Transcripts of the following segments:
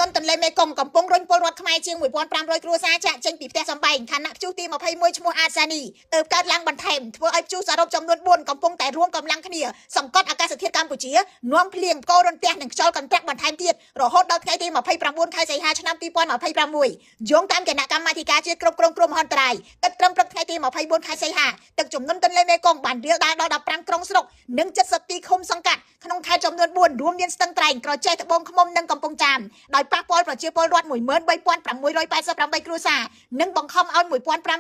นนตนเลเมกงកំពុងរុញពលរដ្ឋខ្មែរជាង1500គ្រួសារចាក់ចេញពីផ្ទះសម្បែងខណៈព្យុះទី21ឈ្មោះអាសានីទើបកើតឡើងបន្ថែមធ្វើឲ្យព្យុះសរុបចំនួន4កំពុងតែរួមកម្លាំងគ្នាសង្កត់អាកាសធាតុកម្ពុជានាំភ្លៀងកោរន្ទះនិងខ្យល់កន្ត្រាក់បន្ថែមទៀតរហូតដល់ថ្ងៃទី29ខែសីហាឆ្នាំ2026យោងតាមគណៈកម្មាធិការជាតិគ្រប់គ្រងគ្រោះមហន្តរាយគិតត្រឹមព្រឹកថ្ងៃទី24ខែសីហាទឹកជំនន់ទន្លេមេគង្គបានរាលដាលដល់15ក្រុងស្រុកនិង72ឃុំសង្កាត់ក្នុងខេត្តចំនួន4រួមមានស្ទឹងត្រែងក្រចេះត្បូងឃ្មុំនិងកំពង់ចាមដោយប៉ះពាល់ប្រជាពលរដ្ឋ13688គ្រួសារនិងបង្ខំឲ្យ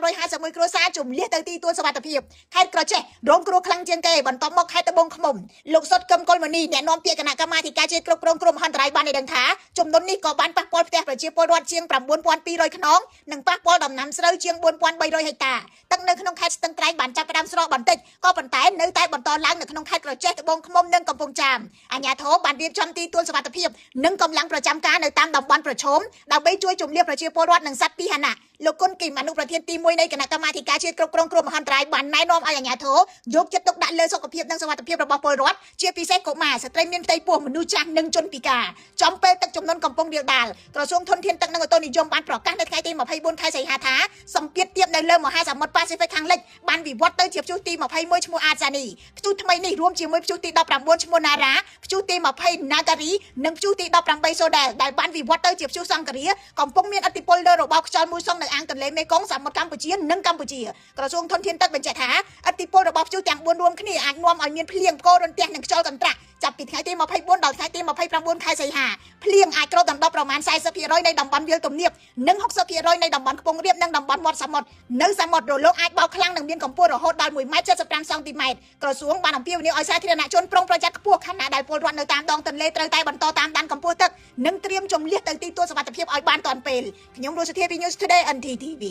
1551គ្រួសារជម្លៀសទៅទីទួលសុវត្ថិភាពខេត្តក្រចេះរងគ្រោះខ្លាំងជាងគេបន្ទាប់មកខេត្តត្បូងឃ្មុំលោកសុតកឹមកុលមនីអ្នកនាំពាក្យគណៈកម្មាធិការជាតិគ្រប់គ្រងគ្រោះមហន្តរាយបានឲ្យដឹងថាជំនន់នេះក៏បានប៉ះពាល់ផ្ទះប្រជាពលរដ្ឋជាង9200ខ្នងនិងប៉ះពាល់ដំណាំស្រូវជាង4300ហិកតាទឹកនៅក្នុងខេត្តស្ទឹងត្រែងបានចាប់ផ្ដើមស្រកបន្តិចក៏ប៉ុន្តែនៅតែបន្តឡើងនៅក្នុងខេត្តក្រចេះត្បូងឃ្មុំនិងកំពង់ចាមអាជ្ញាធរបានរៀបចំទីទួលសុវត្ថិភាពនិងកម្លាំងប្រចាំការនៅតាមតំបន់ប្រឈមដើម្បីជួយជម្លៀសប្រជាពលរដ្ឋនិងសត្វពាហនៈលោកគុណគីមអនុប្រធានទី1នៃគណៈកម្មាធិការជាតិគ្រប់គ្រងគ្រោះមហន្តរាយបានណែនាំឲ្យអាជ្ញាធរយកចិត្តទុកដាក់លើសុខភាពនិងសុវត្ថិភាពរបស់ពលរដ្ឋជាពិសេសកុមារស្ត្រីមានផ្ទៃពោះមនុស្សចាស់និងជនពិការចំពេលទឹកជំនន់កំពុងរាលដាលក្រសួងធនធានទឹកនិងអូតូនិយមបានប្រកាសនៅថ្ងៃទី24ខែសីហាថាសម្ពាធទាបនៅលើមហាសមុទ្រប៉ាស៊ីហ្វិកខាងលិចបានវិវត្តទៅជាព្យុះទី21ឈ្មោះអាសានីព្យុះថ្មីនេះរួមជាមួយព្យុះទី19ឈ្មោះណារ៉ាព្យុះទី20ណាហ្គារីនិងព្យុះទី18សូដែលបានវិវត្តទៅជាព្យុះសង្ឃរាកំពុងមានឥទ្ធិពលលើរបបខ្យល់មូសុងនៅអាងទន្លេមេគង្គសមុទ្រកម្ពុជានិងកម្ពុជាក្រសួងធនធានទឹកបញ្ជាក់ថាឥទ្ធិពលរបស់ព្យុះទាំង4រួមគ្នាអាចនាំឲ្យមានភ្លៀងផ្គររន្ទះនិងខ្យល់កន្ត្រាក់ចាប់ពីថ្ងៃទី24ដល់ថ្ងៃទី29ខែសីហាភ្លៀងអាចគ្របដណ្ដប់ប្រមាណ 40% នៃតំបន់វាលទំនាបនិង 60% នៃតំបន់ខ្ពង់រាបនិងតំបន់មាត់សមុទ្រនៅសមុទ្ររលកអាចបោកខ្លាំងនិងមានកម្ពស់រហូតដល់ 1.75 សង់ទីម៉ែត្រក្រសួងបានអំពាវនាវឲ្យសាធារណជនប្រុងប្រយ័ត្នខ្ពស់ខណៈដែលពលរដ្ឋនៅតាមដងទន្លេត្រូវតែបន្តតាមដានកម្ពស់ទឹកនិងត្រៀមជម្លៀសទៅទីទួលសុវត្ថិភាពឲ្យបានទាន់ពេលខ្ញុំរស់សុធាពី News Today NTTV